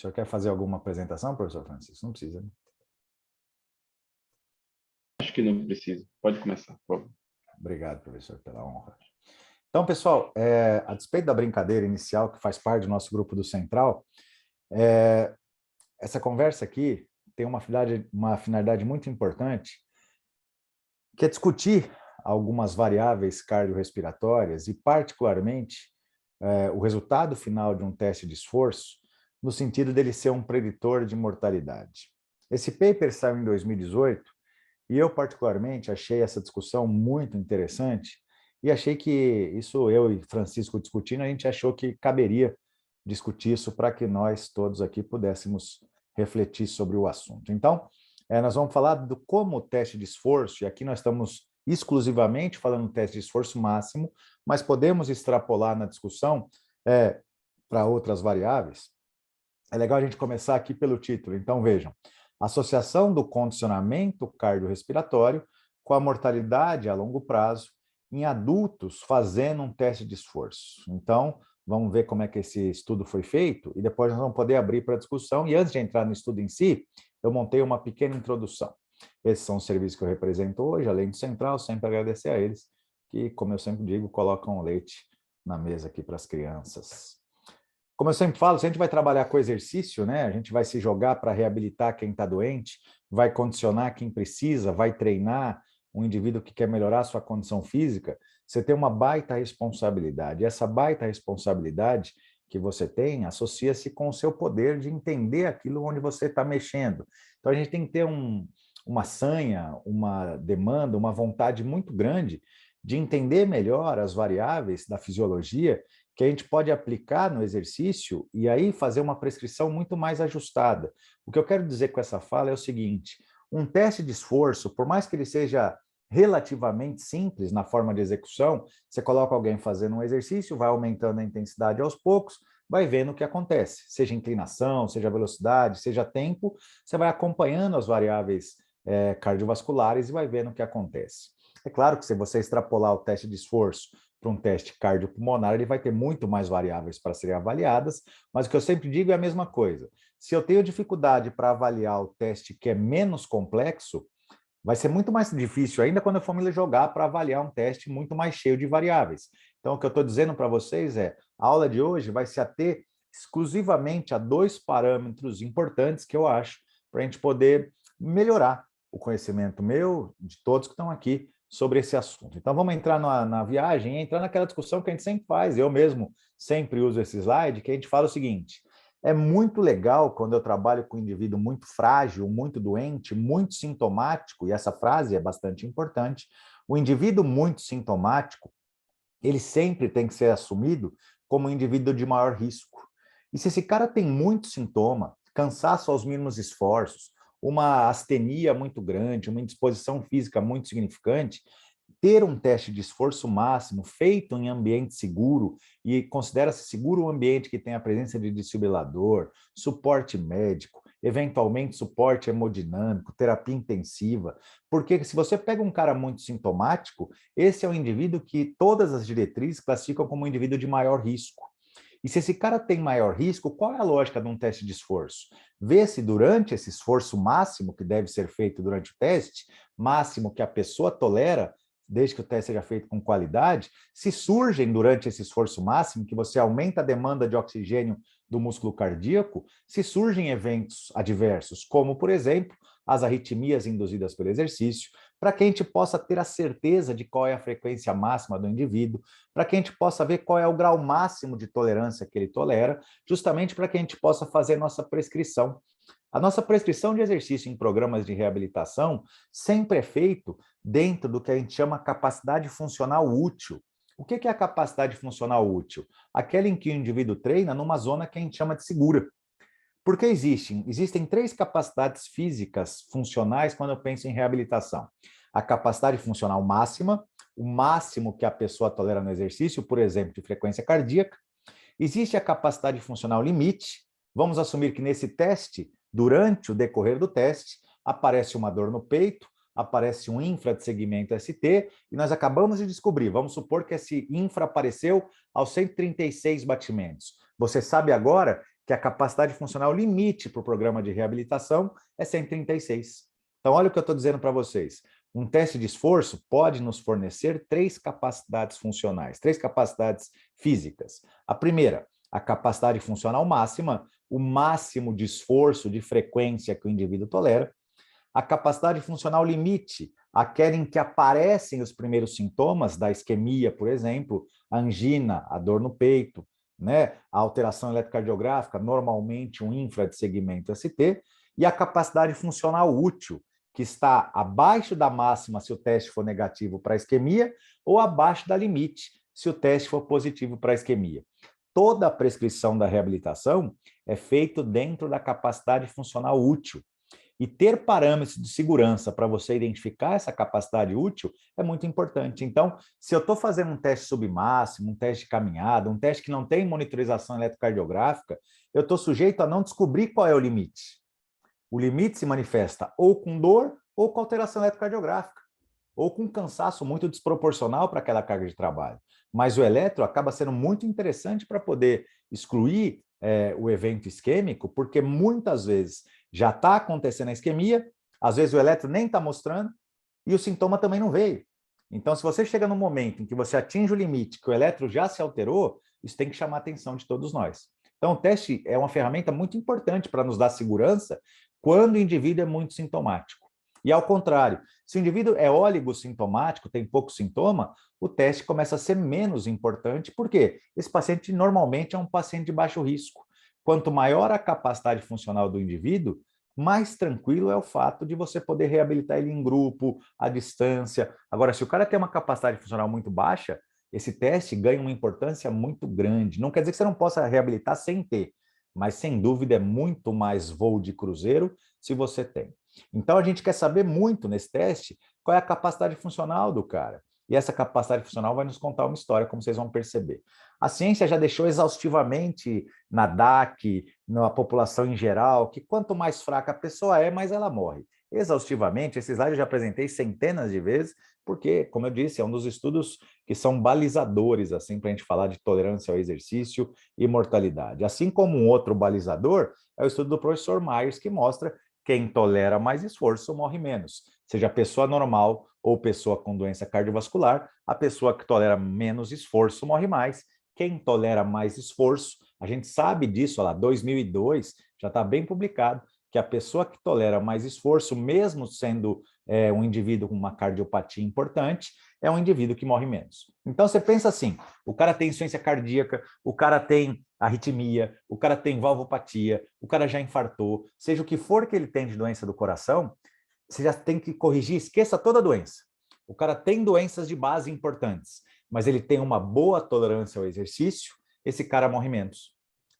senhor quer fazer alguma apresentação, professor Francisco? Não precisa, né? Acho que não precisa. Pode começar, por favor. Obrigado, professor, pela honra. Então, pessoal, a despeito da brincadeira inicial, que faz parte do nosso grupo do Central, essa conversa aqui tem uma finalidade muito importante, que é discutir algumas variáveis cardiorrespiratórias e, particularmente, o resultado final de um teste de esforço, no sentido dele ser um preditor de mortalidade. Esse paper saiu em 2018 e eu, particularmente, achei essa discussão muito interessante e achei que isso, eu e Francisco discutindo, a gente achou que caberia discutir isso para que nós todos aqui pudéssemos refletir sobre o assunto. Então, nós vamos falar do como o teste de esforço, e aqui nós estamos exclusivamente falando do teste de esforço máximo, mas podemos extrapolar na discussão para outras variáveis. É legal a gente começar aqui pelo título. Então, vejam, associação do condicionamento cardiorrespiratório com a mortalidade a longo prazo em adultos fazendo um teste de esforço. Então, vamos ver como é que esse estudo foi feito e depois nós vamos poder abrir para discussão. E antes de entrar no estudo em si, eu montei uma pequena introdução. Esses são os serviços que eu represento hoje, além do Central, sempre agradecer a eles, que, como eu sempre digo, colocam leite na mesa aqui para as crianças. Como eu sempre falo, se a gente vai trabalhar com exercício, né, a gente vai se jogar para reabilitar quem está doente, vai condicionar quem precisa, vai treinar um indivíduo que quer melhorar a sua condição física, você tem uma baita responsabilidade. E essa baita responsabilidade que você tem associa-se com o seu poder de entender aquilo onde você está mexendo. Então, a gente tem que ter uma sanha, uma demanda, uma vontade muito grande de entender melhor as variáveis da fisiologia que a gente pode aplicar no exercício e aí fazer uma prescrição muito mais ajustada. O que eu quero dizer com essa fala é o seguinte: um teste de esforço, por mais que ele seja relativamente simples na forma de execução, você coloca alguém fazendo um exercício, vai aumentando a intensidade aos poucos, vai vendo o que acontece, seja inclinação, seja velocidade, seja tempo, você vai acompanhando as variáveis cardiovasculares e vai vendo o que acontece. É claro que se você extrapolar o teste de esforço para um teste cardiopulmonar, ele vai ter muito mais variáveis para serem avaliadas, mas o que eu sempre digo é a mesma coisa. Se eu tenho dificuldade para avaliar o teste que é menos complexo, vai ser muito mais difícil ainda quando eu for me jogar para avaliar um teste muito mais cheio de variáveis. Então, o que eu estou dizendo para vocês é, a aula de hoje vai se ater exclusivamente a 2 parâmetros importantes que eu acho para a gente poder melhorar o conhecimento meu, de todos que estão aqui, sobre esse assunto. Então, vamos entrar na viagem e entrar naquela discussão que a gente sempre faz, eu mesmo sempre uso esse slide, que a gente fala o seguinte: é muito legal quando eu trabalho com um indivíduo muito frágil, muito doente, muito sintomático, e essa frase é bastante importante, o indivíduo muito sintomático, ele sempre tem que ser assumido como um indivíduo de maior risco. E se esse cara tem muito sintoma, cansaço aos mínimos esforços, uma astenia muito grande, uma indisposição física muito significante, ter um teste de esforço máximo feito em ambiente seguro, e considera-se seguro o ambiente que tem a presença de desfibrilador, suporte médico, eventualmente suporte hemodinâmico, terapia intensiva, porque se você pega um cara muito sintomático, esse é um indivíduo que todas as diretrizes classificam como um indivíduo de maior risco. E se esse cara tem maior risco, qual é a lógica de um teste de esforço? Vê se durante esse esforço máximo que deve ser feito durante o teste, máximo que a pessoa tolera, desde que o teste seja feito com qualidade, se surgem durante esse esforço máximo, que você aumenta a demanda de oxigênio do músculo cardíaco, se surgem eventos adversos, como, por exemplo, as arritmias induzidas pelo exercício, para que a gente possa ter a certeza de qual é a frequência máxima do indivíduo, para que a gente possa ver qual é o grau máximo de tolerância que ele tolera, justamente para que a gente possa fazer nossa prescrição. A nossa prescrição de exercício em programas de reabilitação sempre é feito dentro do que a gente chama capacidade funcional útil. O que é a capacidade funcional útil? Aquela em que o indivíduo treina numa zona que a gente chama de segura. Porque existem 3 capacidades físicas funcionais quando eu penso em reabilitação. A capacidade funcional máxima, o máximo que a pessoa tolera no exercício, por exemplo, de frequência cardíaca. Existe a capacidade funcional limite. Vamos assumir que nesse teste, durante o decorrer do teste, aparece uma dor no peito, aparece um infra de segmento ST, e nós acabamos de descobrir, vamos supor que esse infra apareceu aos 136 batimentos. Você sabe agora que a capacidade funcional limite para o programa de reabilitação é 136. Então, olha o que eu estou dizendo para vocês. Um teste de esforço pode nos fornecer 3 capacidades funcionais, 3 capacidades físicas. A primeira, a capacidade funcional máxima, o máximo de esforço, de frequência que o indivíduo tolera. A capacidade funcional limite, aquela em que aparecem os primeiros sintomas da isquemia, por exemplo, a angina, a dor no peito, né? A alteração eletrocardiográfica, normalmente um infra de segmento ST, e a capacidade funcional útil, que está abaixo da máxima se o teste for negativo para a isquemia, ou abaixo da limite se o teste for positivo para a isquemia. Toda a prescrição da reabilitação é feita dentro da capacidade funcional útil. E ter parâmetros de segurança para você identificar essa capacidade útil é muito importante. Então, se eu estou fazendo um teste submáximo, um teste de caminhada, um teste que não tem monitorização eletrocardiográfica, eu estou sujeito a não descobrir qual é o limite. O limite se manifesta ou com dor ou com alteração eletrocardiográfica, ou com cansaço muito desproporcional para aquela carga de trabalho. Mas o eletro acaba sendo muito interessante para poder excluir o evento isquêmico, porque muitas vezes já está acontecendo a isquemia, às vezes o eletro nem está mostrando e o sintoma também não veio. Então, se você chega no momento em que você atinge o limite, que o eletro já se alterou, isso tem que chamar a atenção de todos nós. Então, o teste é uma ferramenta muito importante para nos dar segurança quando o indivíduo é muito sintomático. E ao contrário, se o indivíduo é oligossintomático, tem pouco sintoma, o teste começa a ser menos importante, porque esse paciente normalmente é um paciente de baixo risco. Quanto maior a capacidade funcional do indivíduo, mais tranquilo é o fato de você poder reabilitar ele em grupo, à distância. Agora, se o cara tem uma capacidade funcional muito baixa, esse teste ganha uma importância muito grande. Não quer dizer que você não possa reabilitar sem ter, mas sem dúvida é muito mais voo de cruzeiro se você tem. Então, a gente quer saber muito nesse teste qual é a capacidade funcional do cara. E essa capacidade funcional vai nos contar uma história, como vocês vão perceber. A ciência já deixou exaustivamente na DAC, na população em geral, que quanto mais fraca a pessoa é, mais ela morre. Exaustivamente, esse slide eu já apresentei centenas de vezes, porque, como eu disse, é um dos estudos que são balizadores, assim, para a gente falar de tolerância ao exercício e mortalidade. Assim como um outro balizador é o estudo do professor Myers, que mostra quem tolera mais esforço morre menos. Seja pessoa normal ou pessoa com doença cardiovascular, a pessoa que tolera menos esforço morre mais. Quem tolera mais esforço, a gente sabe disso, lá, 2002, já está bem publicado, que a pessoa que tolera mais esforço, mesmo sendo um indivíduo com uma cardiopatia importante, é um indivíduo que morre menos. Então, você pensa assim, o cara tem insuficiência cardíaca, o cara tem arritmia, o cara tem valvopatia, o cara já infartou, seja o que for que ele tem de doença do coração, você já tem que corrigir, esqueça toda a doença. O cara tem doenças de base importantes, mas ele tem uma boa tolerância ao exercício, esse cara morre menos.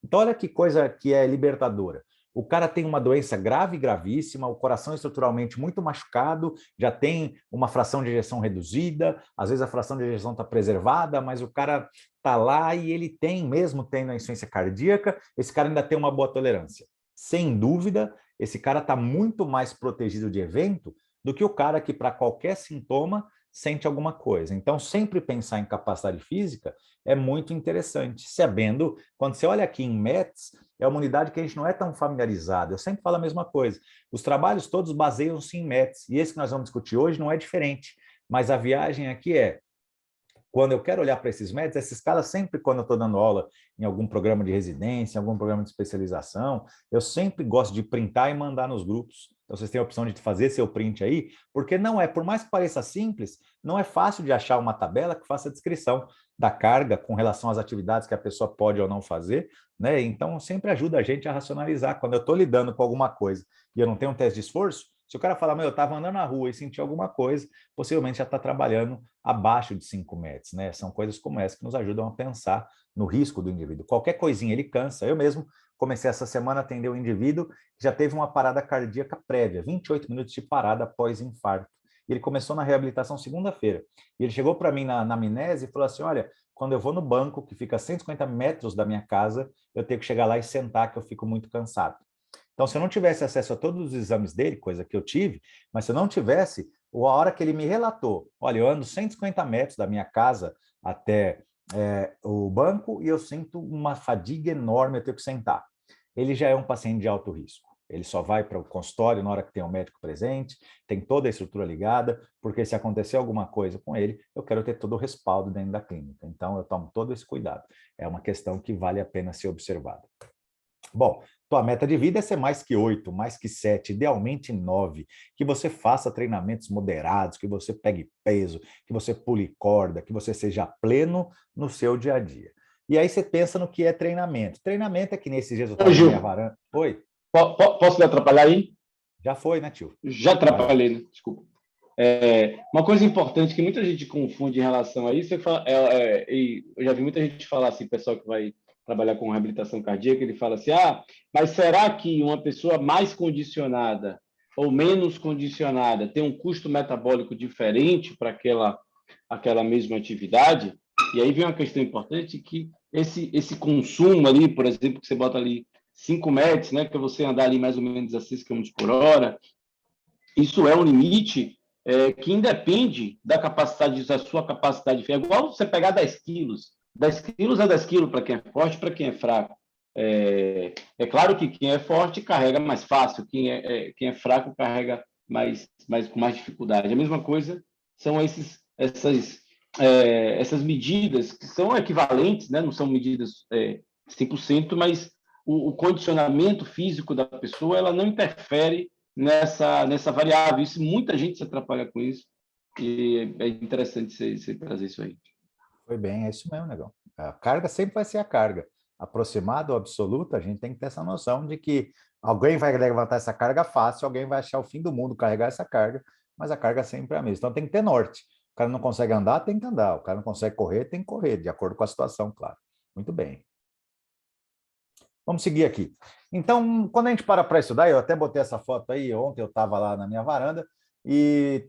Então, olha que coisa que é libertadora. O cara tem uma doença grave, gravíssima, o coração estruturalmente muito machucado, já tem uma fração de ejeção reduzida, às vezes a fração de ejeção está preservada, mas o cara está lá e ele tem, mesmo tendo a insuficiência cardíaca, esse cara ainda tem uma boa tolerância. Sem dúvida, esse cara está muito mais protegido de evento do que o cara que, para qualquer sintoma, sente alguma coisa. Então, sempre pensar em capacidade física é muito interessante, sabendo, quando você olha aqui em METs, é uma unidade que a gente não é tão familiarizado. Eu sempre falo a mesma coisa. Os trabalhos todos baseiam-se em METs, e esse que nós vamos discutir hoje não é diferente. Mas a viagem aqui é, quando eu quero olhar para esses métodos, essa escala sempre, quando eu estou dando aula em algum programa de residência, em algum programa de especialização, eu sempre gosto de printar e mandar nos grupos. Então, vocês têm a opção de fazer seu print aí, porque não é, por mais que pareça simples, não é fácil de achar uma tabela que faça a descrição da carga com relação às atividades que a pessoa pode ou não fazer, né? Então, sempre ajuda a gente a racionalizar. Quando eu estou lidando com alguma coisa e eu não tenho um teste de esforço, se o cara falar, meu, eu estava andando na rua e senti alguma coisa, possivelmente já está trabalhando abaixo de 5 metros, né? São coisas como essa que nos ajudam a pensar no risco do indivíduo. Qualquer coisinha ele cansa. Eu mesmo comecei essa semana a atender um indivíduo que já teve uma parada cardíaca prévia, 28 minutos de parada após infarto. E ele começou na reabilitação segunda-feira. E ele chegou para mim na anamnese e falou assim, olha, quando eu vou no banco, que fica a 150 metros da minha casa, eu tenho que chegar lá e sentar, que eu fico muito cansado. Então, se eu não tivesse acesso a todos os exames dele, coisa que eu tive, mas se eu não tivesse, a hora que ele me relatou, olha, eu ando 150 metros da minha casa até o banco e eu sinto uma fadiga enorme, eu tenho que sentar. ele já é um paciente de alto risco. Ele só vai para o consultório na hora que tem o médico presente, tem toda a estrutura ligada, porque se acontecer alguma coisa com ele, eu quero ter todo o respaldo dentro da clínica. Então, eu tomo todo esse cuidado. É uma questão que vale a pena ser observada. Bom, tua meta de vida é ser mais que 8, mais que 7, idealmente 9, que você faça treinamentos moderados, que você pegue peso, que você pule corda, que você seja pleno no seu dia a dia. E aí você pensa no que é treinamento. Treinamento é que nesses dias eu Ô, estava na minha Gil, varanda. Oi, posso me atrapalhar aí? já foi, né, tio? Já Vai lá. atrapalhei, né? Desculpa. Uma coisa importante que muita gente confunde em relação a isso, e eu já vi muita gente falar assim, pessoal que vai trabalhar com reabilitação cardíaca, ele fala assim, mas será que uma pessoa mais condicionada ou menos condicionada tem um custo metabólico diferente para aquela mesma atividade? E aí vem uma questão importante que esse consumo ali, por exemplo, que você bota ali 5 metros, né, que é você andar ali mais ou menos a 6 km por hora, isso é um limite que independe da sua capacidade. É igual você pegar 10 quilos. 10 quilos é 10 quilos para quem é forte, para quem é fraco. É claro que quem é forte carrega mais fácil, quem é fraco carrega com mais dificuldade. A mesma coisa são essas medidas que são equivalentes, né? Não são medidas 100%, mas o condicionamento físico da pessoa ela não interfere nessa variável. Isso, muita gente se atrapalha com isso, e é interessante você trazer isso aí. Foi bem, é isso mesmo, negão. A carga sempre vai ser a carga. Aproximada ou absoluta, a gente tem que ter essa noção de que alguém vai levantar essa carga fácil, alguém vai achar o fim do mundo carregar essa carga, mas a carga sempre é a mesma. Então tem que ter norte. O cara não consegue andar, tem que andar. O cara não consegue correr, tem que correr, de acordo com a situação, claro. Muito bem. Vamos seguir aqui. Então, quando a gente para estudar, eu até botei essa foto aí, ontem eu estava lá na minha varanda e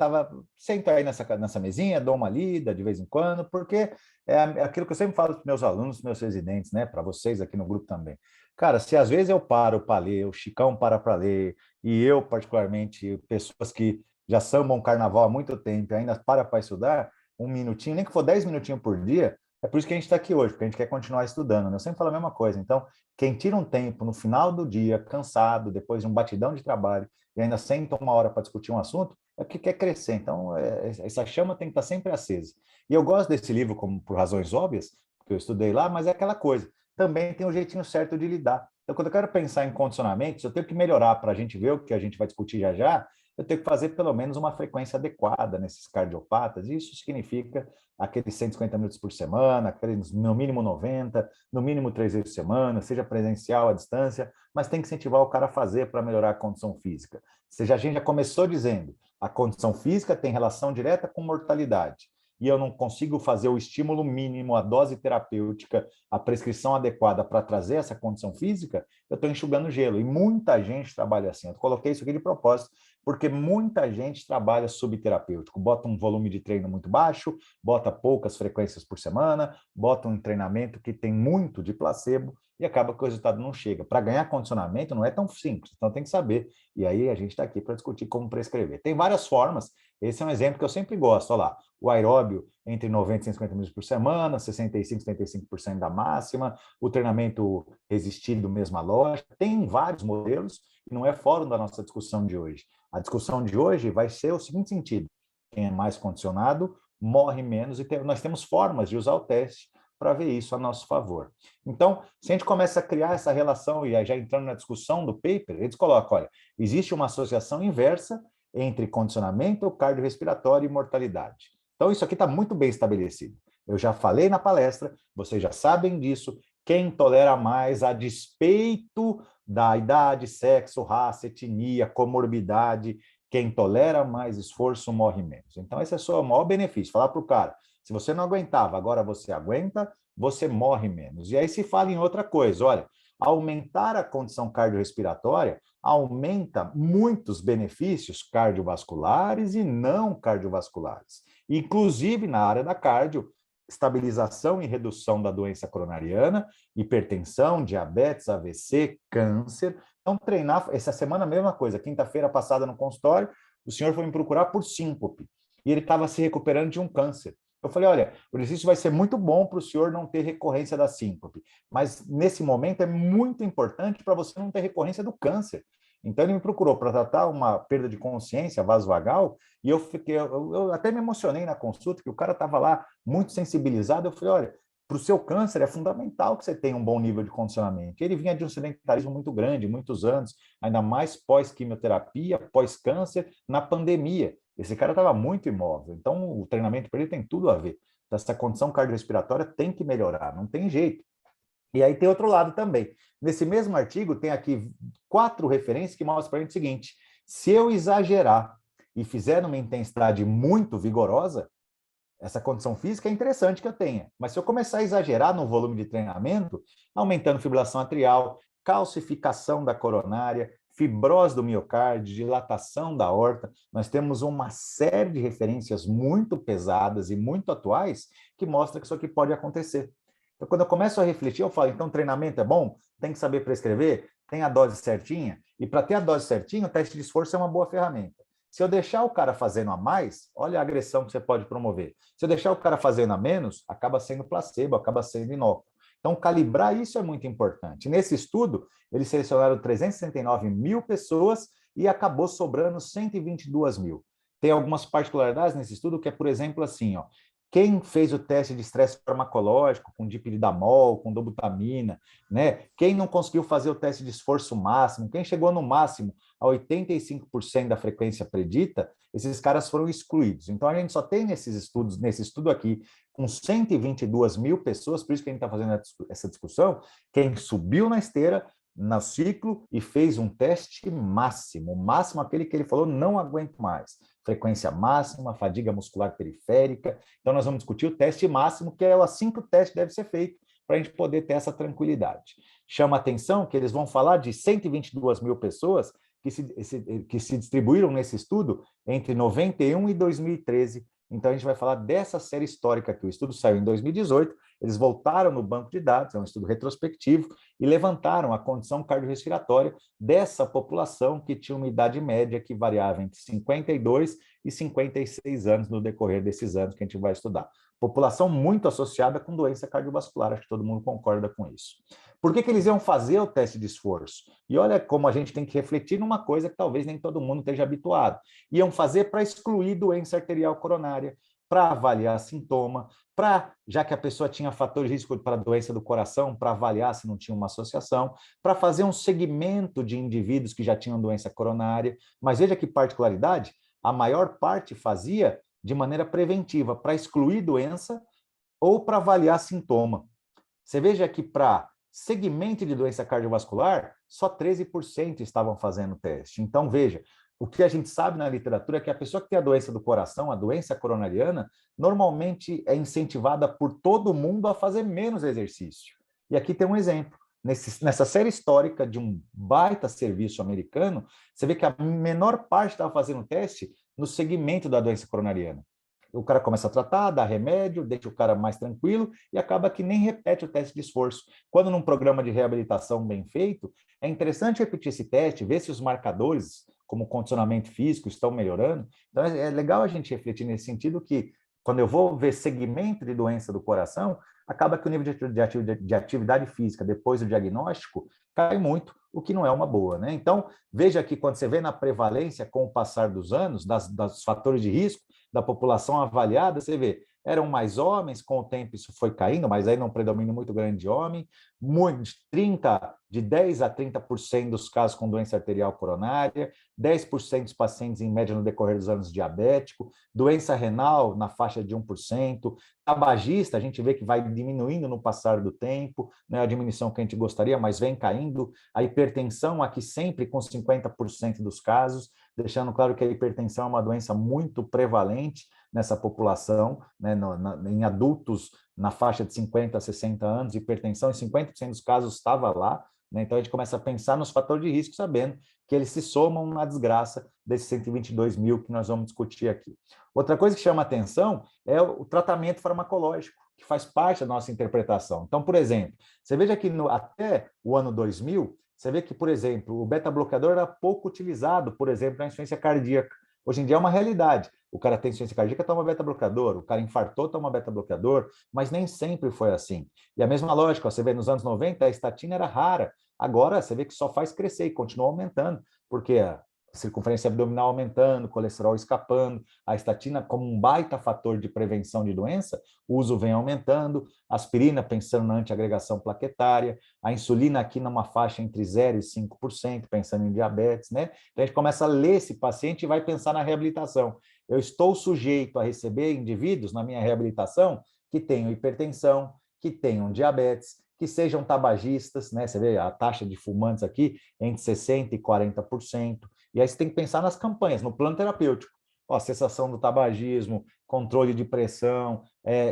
sento aí nessa mesinha, dou uma lida de vez em quando, porque é aquilo que eu sempre falo para os meus alunos, meus residentes, né, para vocês aqui no grupo também. Cara, se às vezes eu paro para ler, o Chicão para ler, e eu, particularmente, pessoas que já sambam carnaval há muito tempo e ainda para estudar, um minutinho, nem que for 10 minutinhos por dia, é por isso que a gente está aqui hoje, porque a gente quer continuar estudando, né? Eu sempre falo a mesma coisa. Então, quem tira um tempo no final do dia, cansado, depois de um batidão de trabalho, e ainda senta uma hora para discutir um assunto, é porque quer crescer. Então, essa chama tem que estar sempre acesa. E eu gosto desse livro como por razões óbvias, porque eu estudei lá, mas é aquela coisa. Também tem um jeitinho certo de lidar. Então, quando eu quero pensar em condicionamentos, eu tenho que melhorar para a gente ver o que a gente vai discutir já já, eu tenho que fazer pelo menos uma frequência adequada nesses cardiopatas. Isso significa aqueles 150 minutos por semana, aqueles no mínimo 90, no mínimo 3 vezes por semana, seja presencial, à distância, mas tem que incentivar o cara a fazer para melhorar a condição física. A gente já começou dizendo, a condição física tem relação direta com mortalidade. E eu não consigo fazer o estímulo mínimo, a dose terapêutica, a prescrição adequada para trazer essa condição física, eu estou enxugando gelo. E muita gente trabalha assim. Eu coloquei isso aqui de propósito, porque muita gente trabalha subterapêutico. Bota um volume de treino muito baixo, bota poucas frequências por semana, bota um treinamento que tem muito de placebo e acaba que o resultado não chega. Para ganhar condicionamento não é tão simples, então tem que saber. E aí a gente está aqui para discutir como prescrever. Tem várias formas, esse é um exemplo que eu sempre gosto. Olha lá, o aeróbio entre 90 e 150 minutos por semana, 65, 75% da máxima, o treinamento resistido, mesma lógica. Tem vários modelos e não é fora da nossa discussão de hoje. A discussão de hoje vai ser o seguinte sentido: quem é mais condicionado morre menos e nós temos formas de usar o teste para ver isso a nosso favor. Então, se a gente começa a criar essa relação, e aí já entrando na discussão do paper, eles colocam, olha, existe uma associação inversa entre condicionamento cardiorrespiratório e mortalidade. Então, isso aqui está muito bem estabelecido. Eu já falei na palestra, vocês já sabem disso, quem tolera mais a despeito da idade, sexo, raça, etnia, comorbidade, quem tolera mais esforço morre menos. Então, esse é o maior benefício. Falar para o cara, se você não aguentava, agora você aguenta, você morre menos. E aí se fala em outra coisa, olha, aumentar a condição cardiorrespiratória aumenta muitos benefícios cardiovasculares e não cardiovasculares. Inclusive na área da cardio, estabilização e redução da doença coronariana, hipertensão, diabetes, AVC, câncer. Então, treinar, essa semana a mesma coisa, quinta-feira passada no consultório, o senhor foi me procurar por síncope, e ele estava se recuperando de um câncer. Eu falei, olha, o exercício vai ser muito bom para o senhor não ter recorrência da síncope, mas nesse momento é muito importante para você não ter recorrência do câncer. Então ele me procurou para tratar uma perda de consciência vasovagal e eu até me emocionei na consulta, que o cara estava lá muito sensibilizado. Eu falei, olha, para o seu câncer é fundamental que você tenha um bom nível de condicionamento. Ele vinha de um sedentarismo muito grande, muitos anos, ainda mais pós-quimioterapia, pós-câncer, na pandemia. Esse cara estava muito imóvel. Então, o treinamento para ele tem tudo a ver. Essa condição cardiorrespiratória tem que melhorar, não tem jeito. E aí tem outro lado também. Nesse mesmo artigo, tem aqui 4 referências que mostram para a gente o seguinte: se eu exagerar e fizer uma intensidade muito vigorosa, essa condição física é interessante que eu tenha. Mas se eu começar a exagerar no volume de treinamento, aumentando fibrilação atrial, calcificação da coronária, fibrose do miocárdio, dilatação da aorta, nós temos uma série de referências muito pesadas e muito atuais que mostram que isso aqui pode acontecer. Então, quando eu começo a refletir, eu falo, então treinamento é bom? Tem que saber prescrever? Tem a dose certinha? E para ter a dose certinha, o teste de esforço é uma boa ferramenta. Se eu deixar o cara fazendo a mais, olha a agressão que você pode promover. Se eu deixar o cara fazendo a menos, acaba sendo placebo, acaba sendo inócuo. Então, calibrar isso é muito importante. Nesse estudo, eles selecionaram 369 mil pessoas e acabou sobrando 122 mil. Tem algumas particularidades nesse estudo que é, por exemplo, assim, ó, quem fez o teste de estresse farmacológico com dipridamol, com dobutamina, né? Quem não conseguiu fazer o teste de esforço máximo, quem chegou no máximo a 85% da frequência predita, esses caras foram excluídos. Então, a gente só tem nesses estudos, nesse estudo aqui, com 122 mil pessoas, por isso que a gente está fazendo essa discussão, quem subiu na esteira, no ciclo, e fez um teste máximo, o máximo aquele que ele falou, não aguento mais. Frequência máxima, fadiga muscular periférica. Então, nós vamos discutir o teste máximo, que é assim que o teste deve ser feito, para a gente poder ter essa tranquilidade. Chama atenção que eles vão falar de 122 mil pessoas que se distribuíram nesse estudo entre 91 e 2013. Então, a gente vai falar dessa série histórica aqui. O estudo saiu em 2018, eles voltaram no banco de dados, é um estudo retrospectivo, e levantaram a condição cardiorrespiratória dessa população que tinha uma idade média que variava entre 52 e 56 anos no decorrer desses anos que a gente vai estudar. População muito associada com doença cardiovascular, acho que todo mundo concorda com isso. Por que eles iam fazer o teste de esforço? E olha como a gente tem que refletir numa coisa que talvez nem todo mundo esteja habituado. Iam fazer para excluir doença arterial coronária, para avaliar sintoma, já que a pessoa tinha fator de risco para a doença do coração, para avaliar se não tinha uma associação, para fazer um segmento de indivíduos que já tinham doença coronária. Mas veja que particularidade, a maior parte fazia de maneira preventiva, para excluir doença ou para avaliar sintoma. Você veja que para segmento de doença cardiovascular, só 13% estavam fazendo teste. Então, veja, o que a gente sabe na literatura é que a pessoa que tem a doença do coração, a doença coronariana, normalmente é incentivada por todo mundo a fazer menos exercício. E aqui tem um exemplo. Nessa série histórica de um baita serviço americano, você vê que a menor parte estava fazendo teste no segmento da doença coronariana. O cara começa a tratar, dá remédio, deixa o cara mais tranquilo e acaba que nem repete o teste de esforço. Quando num programa de reabilitação bem feito, é interessante repetir esse teste, ver se os marcadores, como condicionamento físico, estão melhorando. Então, é legal a gente refletir nesse sentido que, quando eu vou ver segmento de doença do coração, acaba que o nível de atividade física depois do diagnóstico cai muito, o que não é uma boa, né? Então, veja que quando você vê na prevalência, com o passar dos anos, dos fatores de risco da população avaliada, você vê, eram mais homens, com o tempo isso foi caindo, mas aí não predomínio muito grande de homem, de 10 a 30% dos casos com doença arterial coronária, 10% dos pacientes em média no decorrer dos anos diabético, doença renal na faixa de 1%, tabagista, a gente vê que vai diminuindo no passar do tempo, não é a diminuição que a gente gostaria, mas vem caindo, a hipertensão aqui sempre com 50% dos casos, deixando claro que a hipertensão é uma doença muito prevalente nessa população, né, em adultos na faixa de 50 a 60 anos, hipertensão em 50% dos casos estava lá, né, então a gente começa a pensar nos fatores de risco, sabendo que eles se somam na desgraça desses 122 mil que nós vamos discutir aqui. Outra coisa que chama atenção é o tratamento farmacológico, que faz parte da nossa interpretação. Então, por exemplo, você veja que até o ano 2000, você vê que, por exemplo, o beta-bloqueador era pouco utilizado, por exemplo, na insuficiência cardíaca. Hoje em dia é uma realidade. o cara tem insuficiência cardíaca, toma beta-bloqueador, o cara infartou, toma beta-bloqueador, mas nem sempre foi assim. E a mesma lógica, você vê nos anos 90, a estatina era rara, agora você vê que só faz crescer e continua aumentando, porque a circunferência abdominal aumentando, colesterol escapando, a estatina como um baita fator de prevenção de doença, o uso vem aumentando, aspirina pensando na antiagregação plaquetária, a insulina aqui numa faixa entre 0% e 5%, pensando em diabetes, né? Então a gente começa a ler esse paciente e vai pensar na reabilitação. Eu estou sujeito a receber indivíduos na minha reabilitação que tenham hipertensão, que tenham diabetes, que sejam tabagistas, né? Você vê a taxa de fumantes aqui entre 60% e 40%. E aí você tem que pensar nas campanhas, no plano terapêutico. Ó, cessação do tabagismo, controle de pressão,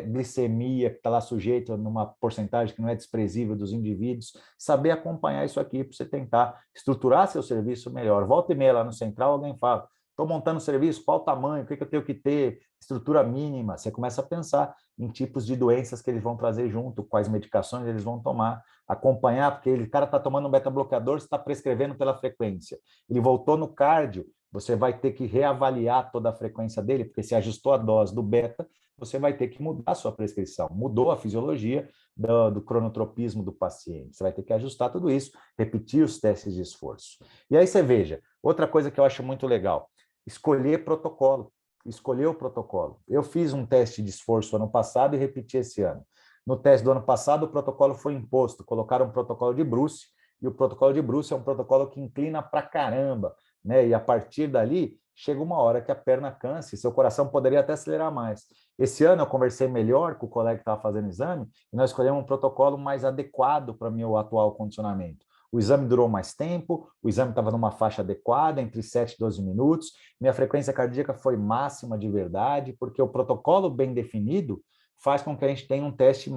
glicemia, que está lá sujeito numa porcentagem que não é desprezível dos indivíduos. Saber acompanhar isso aqui para você tentar estruturar seu serviço melhor. Volta e meia lá no central, alguém fala, estou montando serviço, qual o tamanho, o que eu tenho que ter, estrutura mínima. Você começa a pensar em tipos de doenças que eles vão trazer junto, quais medicações eles vão tomar, acompanhar, porque o cara está tomando um beta-bloqueador, você está prescrevendo pela frequência. Ele voltou no cardio, você vai ter que reavaliar toda a frequência dele, porque se ajustou a dose do beta, você vai ter que mudar a sua prescrição. Mudou a fisiologia do cronotropismo do paciente. Você vai ter que ajustar tudo isso, repetir os testes de esforço. E aí você veja, outra coisa que eu acho muito legal, escolher protocolo. Escolher o protocolo. Eu fiz um teste de esforço ano passado e repeti esse ano. No teste do ano passado, o protocolo foi imposto, colocaram um protocolo de Bruce, e o protocolo de Bruce é um protocolo que inclina pra caramba, né? E a partir dali, chega uma hora que a perna cansa e seu coração poderia até acelerar mais. Esse ano eu conversei melhor com o colega que estava fazendo exame e nós escolhemos um protocolo mais adequado para o meu atual condicionamento. O exame durou mais tempo, o exame estava numa faixa adequada, entre 7 e 12 minutos, minha frequência cardíaca foi máxima de verdade, porque o protocolo bem definido faz com que a gente tenha um teste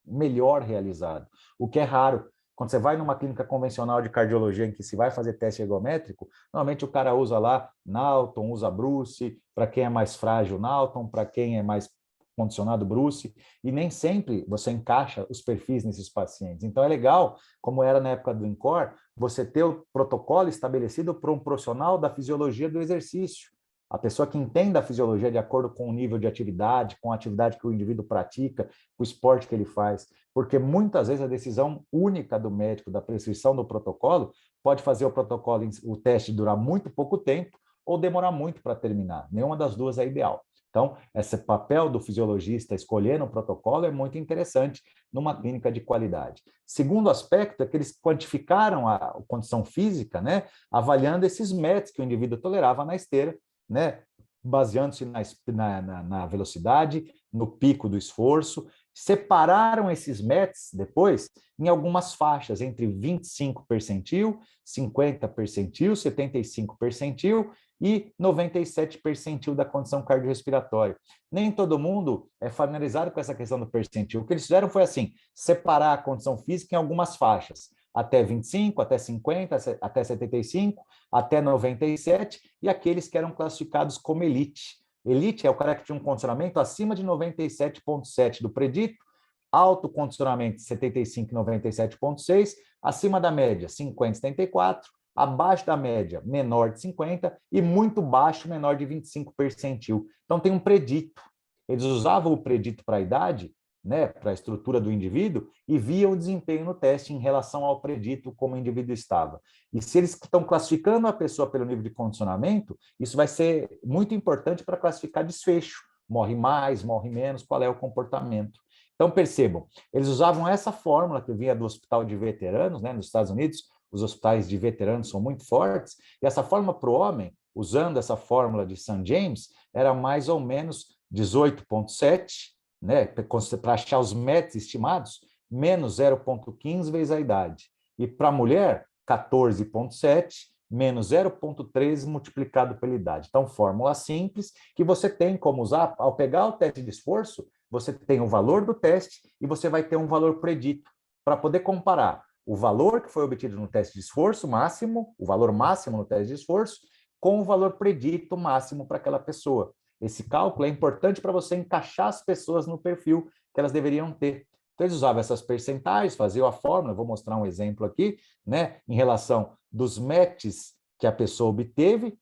melhor realizado, o que é raro. Quando você vai numa clínica convencional de cardiologia em que se vai fazer teste ergométrico, normalmente o cara usa lá Nauton, usa Bruce, para quem é mais frágil, Nauton, para quem é mais condicionado Bruce, e nem sempre você encaixa os perfis nesses pacientes. Então é legal, como era na época do INCOR, você ter o protocolo estabelecido por um profissional da fisiologia do exercício. A pessoa que entende a fisiologia de acordo com o nível de atividade, com a atividade que o indivíduo pratica, com o esporte que ele faz, porque muitas vezes a decisão única do médico da prescrição do protocolo pode fazer o protocolo, o teste durar muito pouco tempo ou demorar muito para terminar. Nenhuma das duas é ideal. Então, esse papel do fisiologista escolhendo o protocolo é muito interessante numa clínica de qualidade. Segundo aspecto é que eles quantificaram a condição física, né, avaliando esses METs que o indivíduo tolerava na esteira, né, baseando-se na velocidade, no pico do esforço, separaram esses METs depois em algumas faixas, entre 25 percentil, 50 percentil, 75 percentil e 97 percentil da condição cardiorrespiratória. Nem todo mundo é familiarizado com essa questão do percentil. O que eles fizeram foi assim, separar a condição física em algumas faixas, até 25, até 50, até 75, até 97, e aqueles que eram classificados como elite. Elite é o cara que tinha um condicionamento acima de 97,7 do predito, alto condicionamento 75 e 97,6, acima da média 50 e 74, abaixo da média menor de 50 e muito baixo, menor de 25 percentil. Então tem um predito. Eles usavam o predito para a idade, né, para a estrutura do indivíduo, e viam o desempenho no teste em relação ao predito como o indivíduo estava. E se eles estão classificando a pessoa pelo nível de condicionamento, isso vai ser muito importante para classificar desfecho. Morre mais, morre menos, qual é o comportamento. Então, percebam, eles usavam essa fórmula que vinha do hospital de veteranos, né, nos Estados Unidos, os hospitais de veteranos são muito fortes, e essa fórmula para o homem, usando essa fórmula de St. James, era mais ou menos 18,7, né, para achar os METs estimados, menos 0,15 vezes a idade. E para a mulher, 14,7 menos 0,13 multiplicado pela idade. Então, fórmula simples que você tem como usar. Ao pegar o teste de esforço, você tem o valor do teste e você vai ter um valor predito para poder comparar o valor que foi obtido no teste de esforço máximo, o valor máximo no teste de esforço, com o valor predito máximo para aquela pessoa. Esse cálculo é importante para você encaixar as pessoas no perfil que elas deveriam ter. Então, eles usavam essas percentais, faziam a fórmula, vou mostrar um exemplo aqui, né, em relação dos METs que a pessoa obteve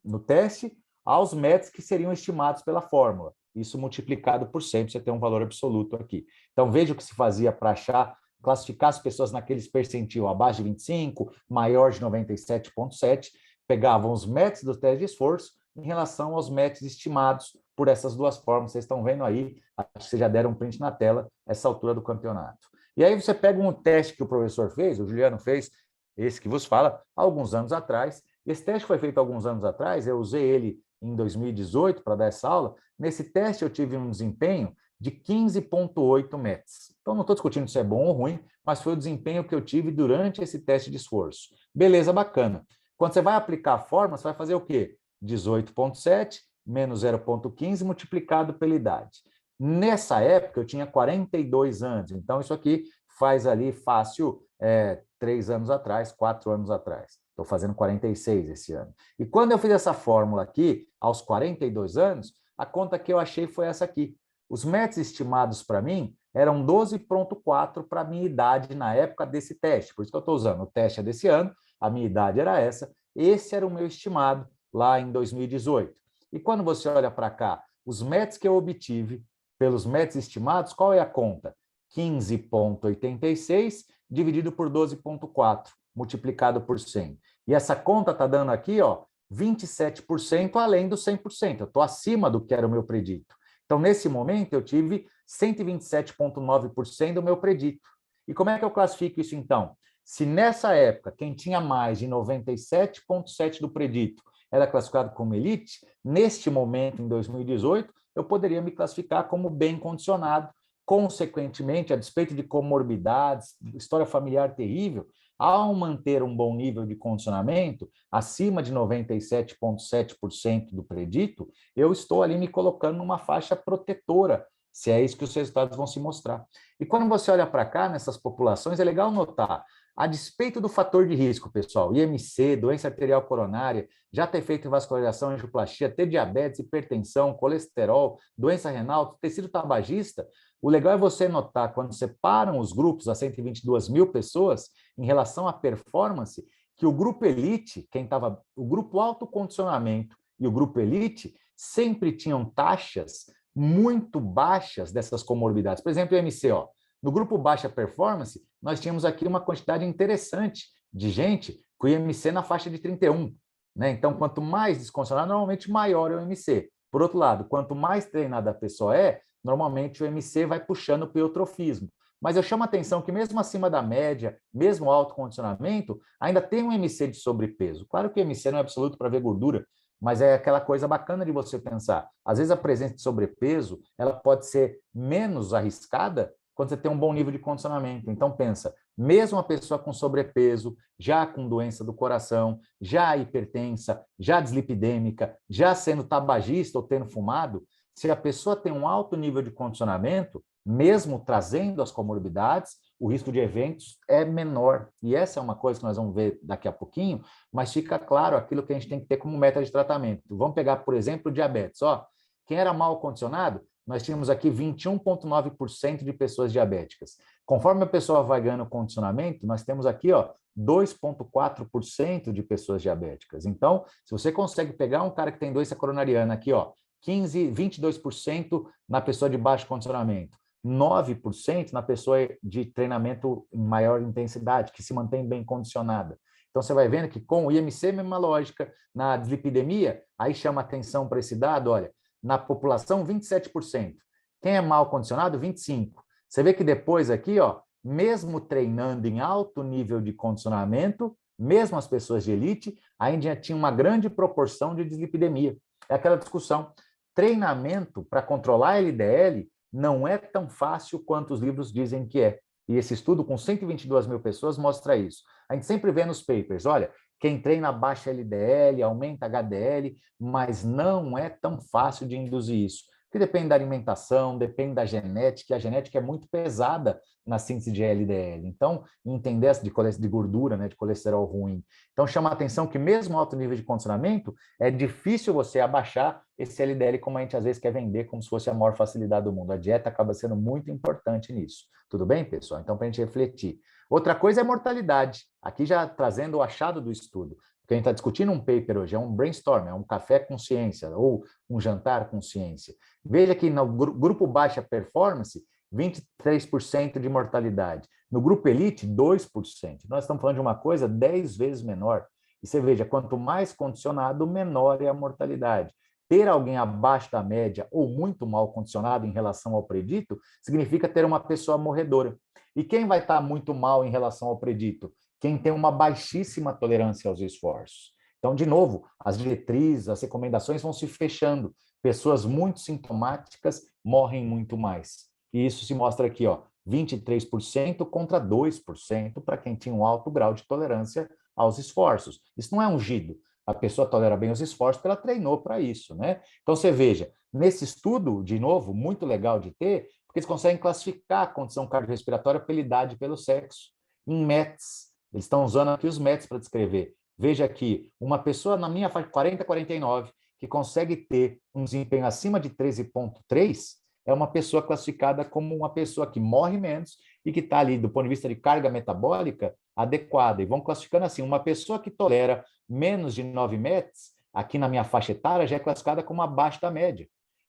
no teste, aos METs que seriam estimados pela fórmula. Isso multiplicado por 100, você tem um valor absoluto aqui. Então, veja o que se fazia para achar, classificar as pessoas naqueles percentil abaixo de 25, maior de 97,7, pegavam os METs do teste de esforço em relação aos METs estimados por essas duas formas. Vocês estão vendo aí, acho que vocês já deram um print na tela, essa altura do campeonato. E aí você pega um teste que o professor fez, o Juliano fez, esse que vos fala, há alguns anos atrás. Esse teste foi feito alguns anos atrás, eu usei ele em 2018 para dar essa aula. Nesse teste eu tive um desempenho de 15,8 METs. Então não estou discutindo se é bom ou ruim, mas foi o desempenho que eu tive durante esse teste de esforço. Beleza, bacana. Quando você vai aplicar a fórmula, você vai fazer o quê? 18,7 menos 0,15 multiplicado pela idade. Nessa época, eu tinha 42 anos, então isso aqui faz ali fácil 3 anos atrás, 4 anos atrás. Estou fazendo 46 esse ano. E quando eu fiz essa fórmula aqui, aos 42 anos, a conta que eu achei foi essa aqui. Os METs estimados para mim eram 12,4 para a minha idade na época desse teste. Por isso que eu estou usando. O teste é desse ano, a minha idade era essa. Esse era o meu estimado lá em 2018. E quando você olha para cá, os METs que eu obtive pelos METs estimados, qual é a conta? 15,86 dividido por 12,4, multiplicado por 100. E essa conta está dando aqui, ó, 27% além do 100%. Eu estou acima do que era o meu predito. Então, nesse momento, eu tive 127,9% do meu predito. E como é que eu classifico isso, então? Se nessa época, quem tinha mais de 97,7% do predito era classificado como elite, neste momento, em 2018, eu poderia me classificar como bem condicionado. Consequentemente, a despeito de comorbidades, história familiar terrível, ao manter um bom nível de condicionamento, acima de 97,7% do predito, eu estou ali me colocando numa faixa protetora, se é isso que os resultados vão se mostrar. E quando você olha para cá, nessas populações, é legal notar, a despeito do fator de risco, pessoal, IMC, doença arterial coronária, já ter feito vascularização, angioplastia, ter diabetes, hipertensão, colesterol, doença renal, ter sido tabagista, o legal é você notar, quando separam os grupos, as 122 mil pessoas, em relação à performance, que o grupo elite, o grupo autocondicionamento e o grupo elite sempre tinham taxas muito baixas dessas comorbidades. Por exemplo, o MC, ó, no grupo baixa performance, nós tínhamos aqui uma quantidade interessante de gente com IMC na faixa de 31. Né? Então, quanto mais descondicionado, normalmente maior é o IMC. Por outro lado, quanto mais treinada a pessoa normalmente o IMC vai puxando para o eutrofismo. Mas eu chamo a atenção que mesmo acima da média, mesmo alto condicionamento, ainda tem um IMC de sobrepeso. Claro que o IMC não é absoluto para ver gordura, mas é aquela coisa bacana de você pensar. Às vezes a presença de sobrepeso, ela pode ser menos arriscada quando você tem um bom nível de condicionamento. Então pensa, mesmo a pessoa com sobrepeso, já com doença do coração, já hipertensa, já dislipidêmica, já sendo tabagista ou tendo fumado, se a pessoa tem um alto nível de condicionamento, mesmo trazendo as comorbidades, o risco de eventos é menor. E essa é uma coisa que nós vamos ver daqui a pouquinho, mas fica claro aquilo que a gente tem que ter como meta de tratamento. Vamos pegar, por exemplo, o diabetes. Ó, quem era mal condicionado, nós tínhamos aqui 21,9% de pessoas diabéticas. Conforme a pessoa vai ganhando condicionamento, nós temos aqui, ó, 2,4% de pessoas diabéticas. Então, se você consegue pegar um cara que tem doença coronariana aqui, ó, 22% na pessoa de baixo condicionamento, 9% na pessoa de treinamento em maior intensidade, que se mantém bem condicionada. Então, você vai vendo que com o IMC, mesma lógica, na dislipidemia, aí chama atenção para esse dado, olha, na população, 27%. Quem é mal condicionado, 25%. Você vê que depois aqui, ó, mesmo treinando em alto nível de condicionamento, mesmo as pessoas de elite, ainda tinha uma grande proporção de dislipidemia. É aquela discussão. Treinamento para controlar a LDL não é tão fácil quanto os livros dizem que é. E esse estudo com 122 mil pessoas mostra isso. A gente sempre vê nos papers, olha, quem treina baixa LDL, aumenta HDL, mas não é tão fácil de induzir isso. Porque depende da alimentação, depende da genética, e a genética é muito pesada na síntese de LDL. Então, entender essa de gordura, né, de colesterol ruim. Então, chama a atenção que mesmo alto nível de condicionamento, é difícil você abaixar esse LDL como a gente às vezes quer vender, como se fosse a maior facilidade do mundo. A dieta acaba sendo muito importante nisso. Tudo bem, pessoal? Então, para a gente refletir. Outra coisa é mortalidade. Aqui já trazendo o achado do estudo. O que a gente está discutindo um paper hoje é um brainstorm, é um café com ciência ou um jantar com ciência. Veja que no grupo baixa performance, 23% de mortalidade. No grupo elite, 2%. Nós estamos falando de uma coisa 10 vezes menor. E você veja, quanto mais condicionado, menor é a mortalidade. Ter alguém abaixo da média ou muito mal condicionado em relação ao predito significa ter uma pessoa morredora. E quem vai estar muito mal em relação ao predito? Quem tem uma baixíssima tolerância aos esforços. Então, de novo, as diretrizes, as recomendações vão se fechando. Pessoas muito sintomáticas morrem muito mais. E isso se mostra aqui, ó, 23% contra 2% para quem tinha um alto grau de tolerância aos esforços. Isso não é ungido. A pessoa tolera bem os esforços porque ela treinou para isso, né? Então, você veja, nesse estudo, de novo, muito legal de ter, porque eles conseguem classificar a condição cardiorrespiratória pela idade e pelo sexo. Em METs, eles estão usando aqui os METs para descrever. Veja aqui, uma pessoa na minha faixa 40 a 49, que consegue ter um desempenho acima de 13,3, é uma pessoa classificada como uma pessoa que morre menos e que está ali, do ponto de vista de carga metabólica, adequada. E vão classificando assim, uma pessoa que tolera menos de 9 METs, aqui na minha faixa etária, já é classificada como abaixo da média.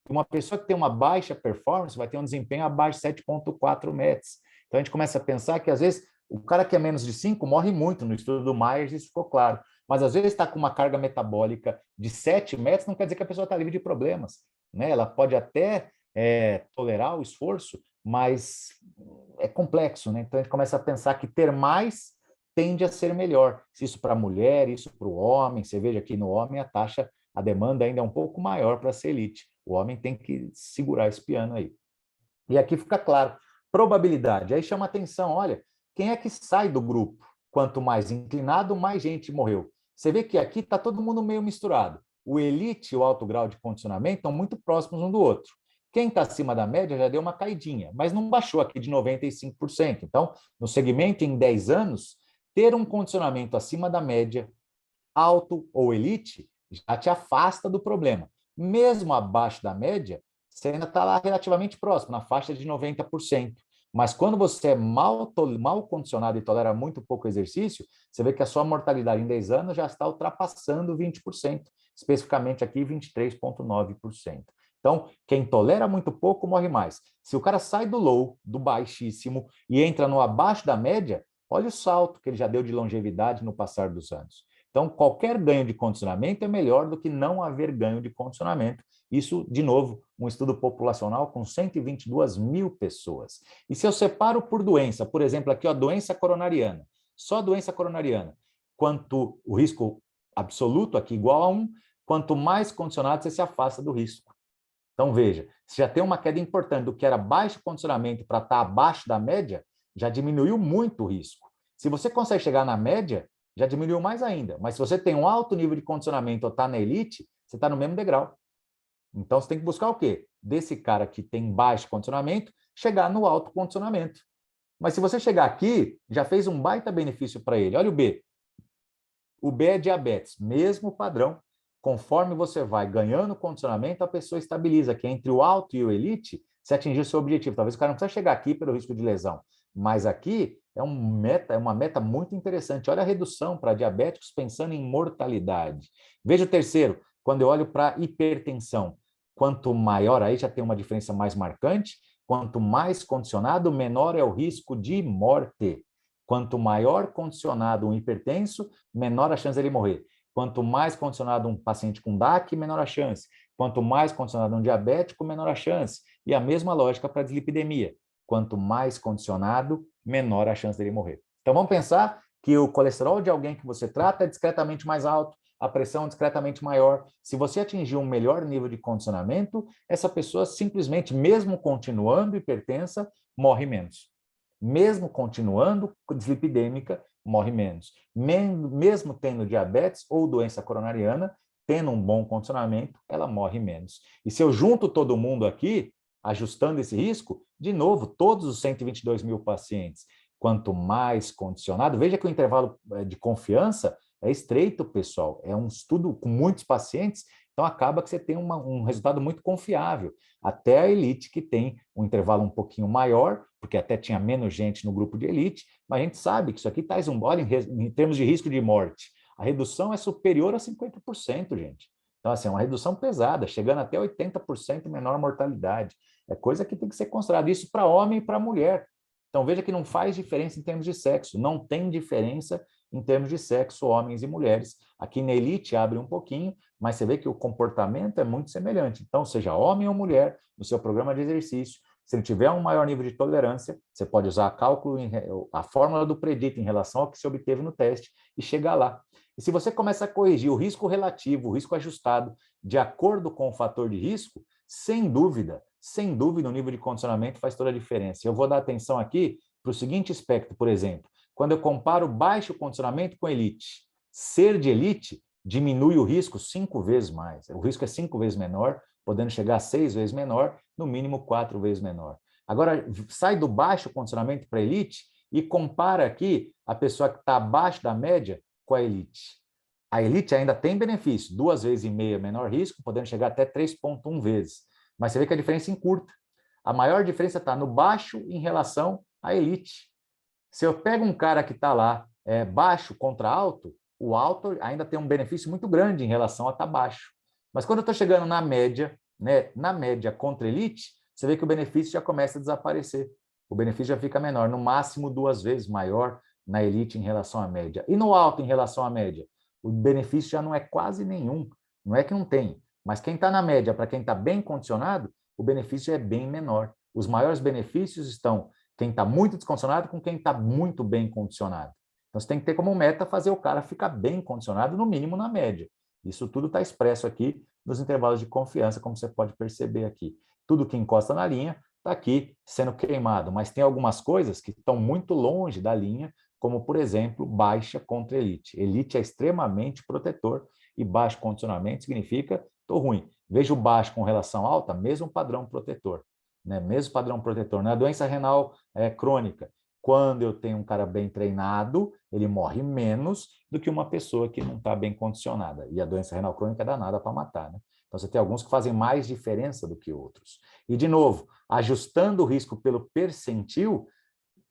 Uma pessoa que tem uma baixa performance vai ter um desempenho abaixo de 7,4 METs. Então, a gente começa a pensar que, às vezes, o cara que é menos de 5 morre muito. No estudo do Myers, isso ficou claro. Mas, às vezes, está com uma carga metabólica de 7 METs, não quer dizer que a pessoa está livre de problemas, né? Ela pode até tolerar o esforço, mas é complexo, né? Então, a gente começa a pensar que ter mais tende a ser melhor. Se isso para a mulher, isso para o homem. Você veja que no homem a demanda ainda é um pouco maior para ser elite. O homem tem que segurar esse piano aí. E aqui fica claro, probabilidade. Aí chama atenção, olha, quem é que sai do grupo? Quanto mais inclinado, mais gente morreu. Você vê que aqui está todo mundo meio misturado. O elite e o alto grau de condicionamento estão muito próximos um do outro. Quem está acima da média já deu uma caidinha, mas não baixou aqui de 95%. Então, no segmento em 10 anos, ter um condicionamento acima da média, alto ou elite, já te afasta do problema. Mesmo abaixo da média, você ainda está lá relativamente próximo, na faixa de 90%. Mas quando você é mal condicionado e tolera muito pouco exercício, você vê que a sua mortalidade em 10 anos já está ultrapassando 20%, especificamente aqui 23,9%. Então, quem tolera muito pouco morre mais. Se o cara sai do low, do baixíssimo, e entra no abaixo da média, olha o salto que ele já deu de longevidade no passar dos anos. Então, qualquer ganho de condicionamento é melhor do que não haver ganho de condicionamento. Isso, de novo, um estudo populacional com 122 mil pessoas. E se eu separo por doença, por exemplo, aqui, ó, doença coronariana, só doença coronariana, quanto o risco absoluto aqui igual a 1, quanto mais condicionado você se afasta do risco. Então, veja, se já tem uma queda importante do que era baixo condicionamento para estar abaixo da média, já diminuiu muito o risco. Se você consegue chegar na média, já diminuiu mais ainda. Mas se você tem um alto nível de condicionamento ou está na elite, você está no mesmo degrau. Então, você tem que buscar o quê? Desse cara que tem baixo condicionamento, chegar no alto condicionamento. Mas se você chegar aqui, já fez um baita benefício para ele. Olha o B. O B é diabetes, mesmo padrão. Conforme você vai ganhando condicionamento, a pessoa estabiliza, que entre o alto e o elite, você atingir o seu objetivo. Talvez o cara não precisa chegar aqui pelo risco de lesão, mas aqui é uma meta muito interessante. Olha a redução para diabéticos pensando em mortalidade. Veja o terceiro, quando eu olho para hipertensão. Quanto maior, aí já tem uma diferença mais marcante, quanto mais condicionado, menor é o risco de morte. Quanto maior condicionado um hipertenso, menor a chance dele morrer. Quanto mais condicionado um paciente com DAC, menor a chance. Quanto mais condicionado um diabético, menor a chance. E a mesma lógica para a dislipidemia. Quanto mais condicionado, menor a chance dele morrer. Então, vamos pensar que o colesterol de alguém que você trata é discretamente mais alto, a pressão é discretamente maior. Se você atingir um melhor nível de condicionamento, essa pessoa simplesmente, mesmo continuando hipertensa, morre menos. Mesmo continuando dislipidêmica, morre menos. Mesmo tendo diabetes ou doença coronariana, tendo um bom condicionamento, ela morre menos. E se eu junto todo mundo aqui, ajustando esse risco, de novo, todos os 122 mil pacientes, quanto mais condicionado, veja que o intervalo de confiança é estreito, pessoal. É um estudo com muitos pacientes, então acaba que você tem um resultado muito confiável. Até a elite, que tem um intervalo um pouquinho maior, porque até tinha menos gente no grupo de elite, mas a gente sabe que isso aqui traz um olha em termos de risco de morte. A redução é superior a 50%, gente. Então, assim, é uma redução pesada, chegando até 80% menor mortalidade. É coisa que tem que ser considerada. Isso para homem e para mulher. Então, veja que não faz diferença em termos de sexo. Não tem diferença em termos de sexo, homens e mulheres. Aqui na elite abre um pouquinho, mas você vê que o comportamento é muito semelhante. Então, seja homem ou mulher, no seu programa de exercício, se ele tiver um maior nível de tolerância, você pode usar a fórmula do predito em relação ao que se obteve no teste e chegar lá. E se você começa a corrigir o risco relativo, o risco ajustado, de acordo com o fator de risco, sem dúvida, o nível de condicionamento faz toda a diferença. Eu vou dar atenção aqui para o seguinte aspecto, por exemplo, quando eu comparo baixo condicionamento com elite, ser de elite diminui o risco 5 vezes mais. O risco é 5 vezes menor, podendo chegar a 6 vezes menor, no mínimo 4 vezes menor. Agora, sai do baixo condicionamento para elite e compara aqui a pessoa que está abaixo da média com a elite. A elite ainda tem benefício, 2,5 vezes menor risco, podendo chegar até 3,1 vezes. Mas você vê que a diferença é curta. A maior diferença está no baixo em relação à elite. Se eu pego um cara que está lá baixo contra alto, o alto ainda tem um benefício muito grande em relação a estar baixo. Mas quando eu estou chegando na média, né, na média contra elite, você vê que o benefício já começa a desaparecer. O benefício já fica menor, no máximo 2 vezes maior na elite em relação à média. E no alto em relação à média? O benefício já não é quase nenhum. Não é que não tem, mas quem está na média, para quem está bem condicionado, o benefício é bem menor. Os maiores benefícios estão quem está muito descondicionado com quem está muito bem condicionado. Então, você tem que ter como meta fazer o cara ficar bem condicionado, no mínimo na média. Isso tudo está expresso aqui nos intervalos de confiança, como você pode perceber aqui. Tudo que encosta na linha está aqui sendo queimado, mas tem algumas coisas que estão muito longe da linha, como, por exemplo, baixa contra elite. Elite é extremamente protetor e baixo condicionamento significa estou ruim. Veja o baixo com relação alta, mesmo padrão protetor. Né? Mesmo padrão protetor. Na doença renal crônica, quando eu tenho um cara bem treinado, ele morre menos do que uma pessoa que não está bem condicionada. E a doença renal crônica é danada para matar. Né? Então, você tem alguns que fazem mais diferença do que outros. E, de novo, ajustando o risco pelo percentil,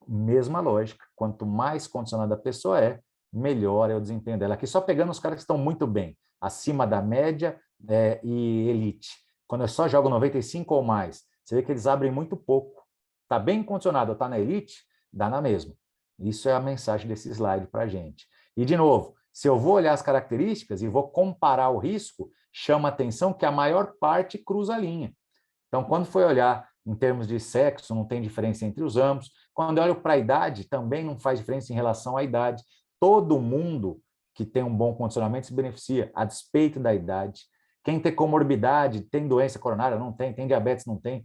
mesma lógica. Quanto mais condicionada a pessoa melhor é o desempenho dela. Aqui só pegando os caras que estão muito bem, acima da média e elite. Quando eu só jogo 95 ou mais, você vê que eles abrem muito pouco. Está bem condicionado, está na elite, dá na mesma. Isso é a mensagem desse slide para a gente. E, de novo, se eu vou olhar as características e vou comparar o risco, chama atenção que a maior parte cruza a linha. Então, quando foi olhar em termos de sexo, não tem diferença entre os ambos. Quando eu olho para a idade, também não faz diferença em relação à idade. Todo mundo que tem um bom condicionamento se beneficia, a despeito da idade. Quem tem comorbidade, tem doença coronária, não tem, tem diabetes, não tem.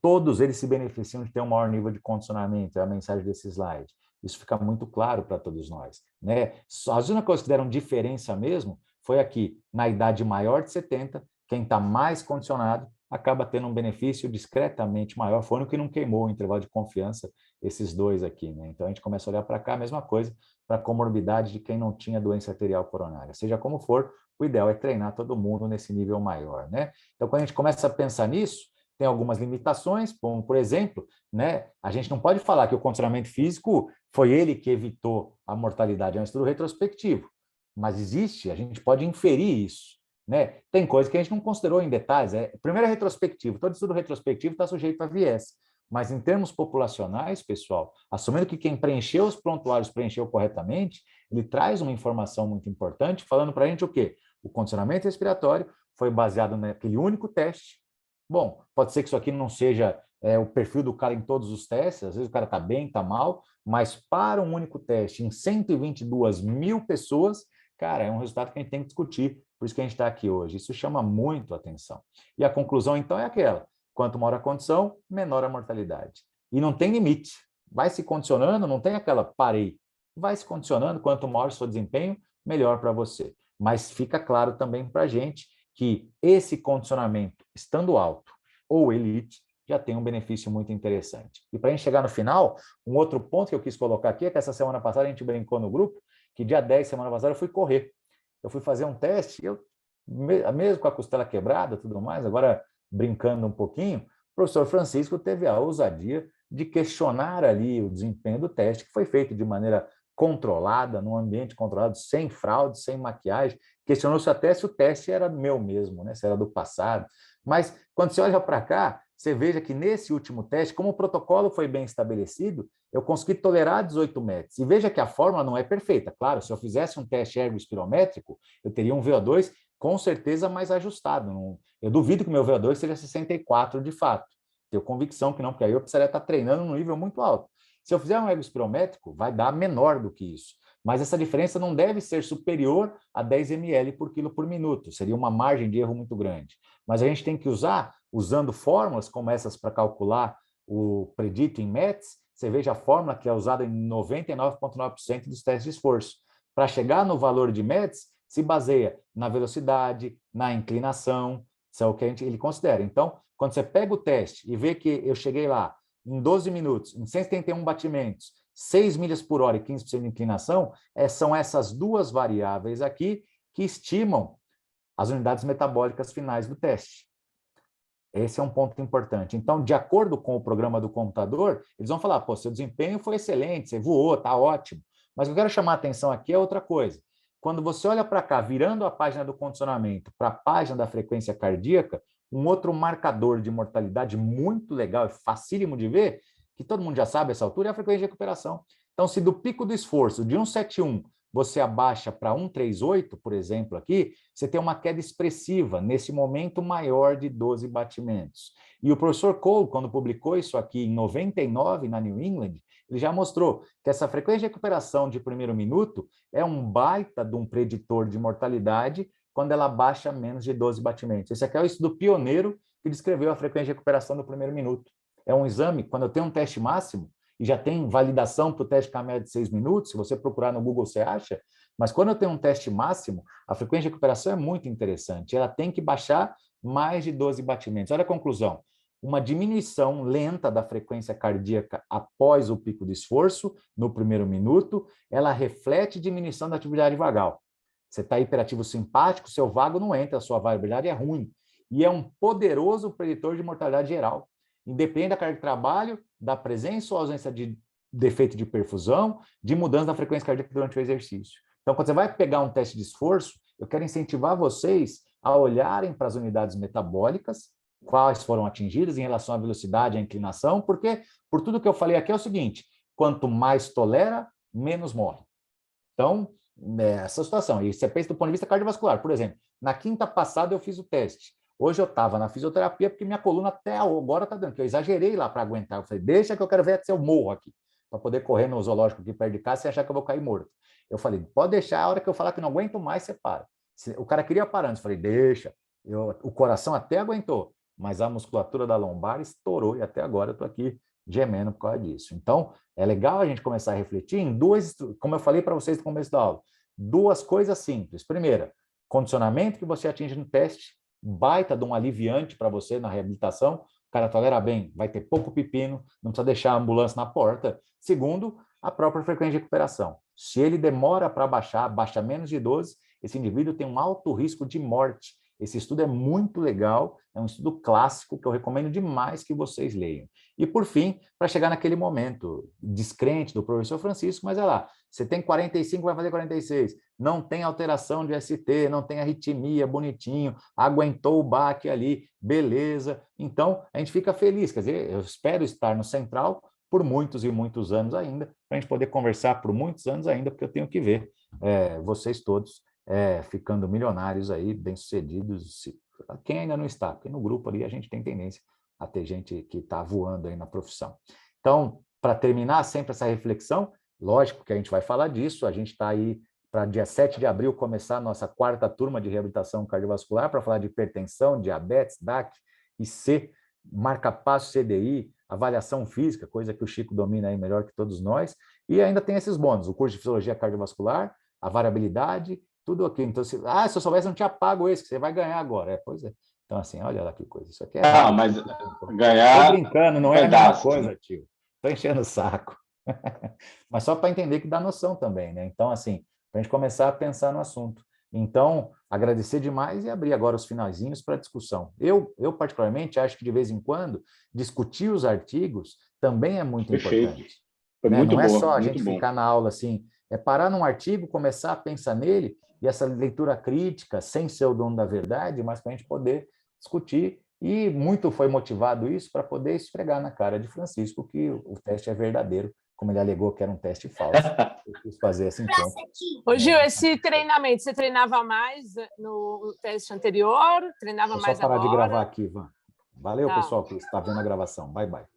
Todos eles se beneficiam de ter um maior nível de condicionamento, é a mensagem desse slide. Isso fica muito claro para todos nós. Né? As únicas coisas que deram diferença mesmo foi aqui, na idade maior de 70, quem está mais condicionado acaba tendo um benefício discretamente maior. Foi o que não queimou o intervalo de confiança, esses dois aqui. Né? Então, a gente começa a olhar para cá, a mesma coisa para a comorbidade de quem não tinha doença arterial coronária. Seja como for, o ideal é treinar todo mundo nesse nível maior. Né? Então, quando a gente começa a pensar nisso, tem algumas limitações, como, por exemplo, né, a gente não pode falar que o condicionamento físico foi ele que evitou a mortalidade, é um estudo retrospectivo, mas existe, a gente pode inferir isso. Né? Tem coisas que a gente não considerou em detalhes. Primeiro é retrospectivo, todo estudo retrospectivo está sujeito a viés, mas em termos populacionais, pessoal, assumindo que quem preencheu os prontuários preencheu corretamente, ele traz uma informação muito importante, falando para a gente o quê? O condicionamento respiratório foi baseado naquele único teste. Bom, pode ser que isso aqui não seja o perfil do cara em todos os testes, às vezes o cara está bem, está mal, mas para um único teste em 122 mil pessoas, cara, é um resultado que a gente tem que discutir, por isso que a gente está aqui hoje. Isso chama muito a atenção. E a conclusão, então, é aquela: quanto maior a condição, menor a mortalidade. E não tem limite. Vai se condicionando, não tem aquela parei. Vai se condicionando, quanto maior o seu desempenho, melhor para você. Mas fica claro também para a gente que esse condicionamento, estando alto ou elite, já tem um benefício muito interessante. E para a gente chegar no final, um outro ponto que eu quis colocar aqui é que essa semana passada a gente brincou no grupo, que dia 10, semana passada, eu fui correr. Eu fui fazer um teste, mesmo com a costela quebrada e tudo mais, agora brincando um pouquinho, o professor Francisco teve a ousadia de questionar ali o desempenho do teste, que foi feito de maneira controlada, num ambiente controlado, sem fraude, sem maquiagem. Questionou-se até se o teste era meu mesmo, né? Se era do passado. Mas, quando você olha para cá, você veja que nesse último teste, como o protocolo foi bem estabelecido, eu consegui tolerar 18 metros. E veja que a fórmula não é perfeita. Claro, se eu fizesse um teste ergospirométrico, eu teria um VO2 com certeza mais ajustado. Eu duvido que o meu VO2 seja 64 de fato. Tenho convicção que não, porque aí eu precisaria estar treinando num nível muito alto. Se eu fizer um ergospirométrico, vai dar menor do que isso. Mas essa diferença não deve ser superior a 10 ml por quilo por minuto. Seria uma margem de erro muito grande. Mas a gente tem que usar, usando fórmulas como essas para calcular o predito em METs, você veja a fórmula que é usada em 99,9% dos testes de esforço. Para chegar no valor de METs, se baseia na velocidade, na inclinação, isso é o que ele considera. Então, quando você pega o teste e vê que eu cheguei lá em 12 minutos, em 171 batimentos, 6 milhas por hora e 15% de inclinação, são essas duas variáveis aqui que estimam as unidades metabólicas finais do teste. Esse é um ponto importante. Então, de acordo com o programa do computador, eles vão falar, pô, seu desempenho foi excelente, você voou, tá ótimo. Mas o que eu quero chamar a atenção aqui é outra coisa. Quando você olha para cá, virando a página do condicionamento para a página da frequência cardíaca, um outro marcador de mortalidade muito legal e facílimo de ver, que todo mundo já sabe a essa altura, é a frequência de recuperação. Então, se do pico do esforço de 171 você abaixa para 138, por exemplo, aqui, você tem uma queda expressiva nesse momento maior de 12 batimentos. E o professor Cole, quando publicou isso aqui em 99 na New England, ele já mostrou que essa frequência de recuperação de primeiro minuto é um baita de um preditor de mortalidade quando ela baixa menos de 12 batimentos. Esse aqui é o estudo pioneiro que descreveu a frequência de recuperação do primeiro minuto. É um exame, quando eu tenho um teste máximo, e já tem validação para o teste caminhar de 6 minutos, se você procurar no Google você acha, mas quando eu tenho um teste máximo, a frequência de recuperação é muito interessante, ela tem que baixar mais de 12 batimentos. Olha a conclusão, uma diminuição lenta da frequência cardíaca após o pico de esforço, no primeiro minuto, ela reflete diminuição da atividade vagal. Você está hiperativo simpático, seu vago não entra, a sua variabilidade é ruim, e é um poderoso preditor de mortalidade geral. Independente da carga de trabalho, da presença ou ausência de defeito de perfusão, de mudança da frequência cardíaca durante o exercício. Então, quando você vai pegar um teste de esforço, eu quero incentivar vocês a olharem para as unidades metabólicas, quais foram atingidas em relação à velocidade, à inclinação, porque, por tudo que eu falei aqui, é o seguinte, quanto mais tolera, menos morre. Então, essa situação. E você pensa do ponto de vista cardiovascular. Por exemplo, na quinta passada eu fiz o teste. Hoje eu estava na fisioterapia porque minha coluna até agora está dando, que eu exagerei lá para aguentar. Eu falei, deixa que eu quero ver se eu morro aqui, para poder correr no zoológico aqui perto de casa e achar que eu vou cair morto. Eu falei, pode deixar, a hora que eu falar que não aguento mais, você para. O cara queria parar antes, eu falei, deixa. O coração até aguentou, mas a musculatura da lombar estourou e até agora eu estou aqui gemendo por causa disso. Então, é legal a gente começar a refletir em duas, como eu falei para vocês no começo da aula, duas coisas simples. Primeira, condicionamento que você atinge no teste, baita de um aliviante para você na reabilitação, o cara tolera bem, vai ter pouco pepino, não precisa deixar a ambulância na porta. Segundo, a própria frequência de recuperação. Se ele demora para baixar, baixa menos de 12, esse indivíduo tem um alto risco de morte. Esse estudo é muito legal, é um estudo clássico que eu recomendo demais que vocês leiam. E, por fim, para chegar naquele momento descrente do professor Francisco, mas é lá, você tem 45, vai fazer 46, não tem alteração de ST, não tem arritmia, bonitinho, aguentou o baque ali, beleza. Então, a gente fica feliz, quer dizer, eu espero estar no Central por muitos e muitos anos ainda, para a gente poder conversar por muitos anos ainda, porque eu tenho que ver vocês todos ficando milionários aí, bem-sucedidos, quem ainda não está, porque no grupo ali a gente tem tendência a ter gente que está voando aí na profissão. Então, para terminar sempre essa reflexão, lógico que a gente vai falar disso, a gente está aí para dia 7 de abril começar a nossa quarta turma de reabilitação cardiovascular para falar de hipertensão, diabetes, DAC, IC, marca-passo CDI, avaliação física, coisa que o Chico domina aí melhor que todos nós, e ainda tem esses bônus, o curso de fisiologia cardiovascular, a variabilidade, tudo aqui. Então, se eu soubesse, não tinha pago esse, que você vai ganhar agora. Pois é. Então, assim, olha lá que coisa. Isso aqui é raro. Mas ganhar. Estou brincando, não é a mesma coisa, tio. Estou enchendo o saco. Mas só para entender que dá noção também, né? Então, assim, para a gente começar a pensar no assunto. Então, agradecer demais e abrir agora os finalzinhos para discussão. Eu, particularmente, acho que de vez em quando discutir os artigos também é muito Perfeito. importante. Foi né? muito Não é boa, só a muito gente bom. ficar na aula assim, é parar num artigo, começar a pensar nele, e essa leitura crítica, sem ser o dono da verdade, mas para a gente poder discutir. E muito foi motivado isso para poder esfregar na cara de Francisco que o teste é verdadeiro, como ele alegou que era um teste falso. Eu quis fazer esse encontro. Ô, Gil, esse treinamento, você treinava mais no teste anterior? Treinava Vou só mais parar de agora? gravar aqui, Ivan. Valeu, Tá. pessoal, que está vendo a gravação. Bye, bye.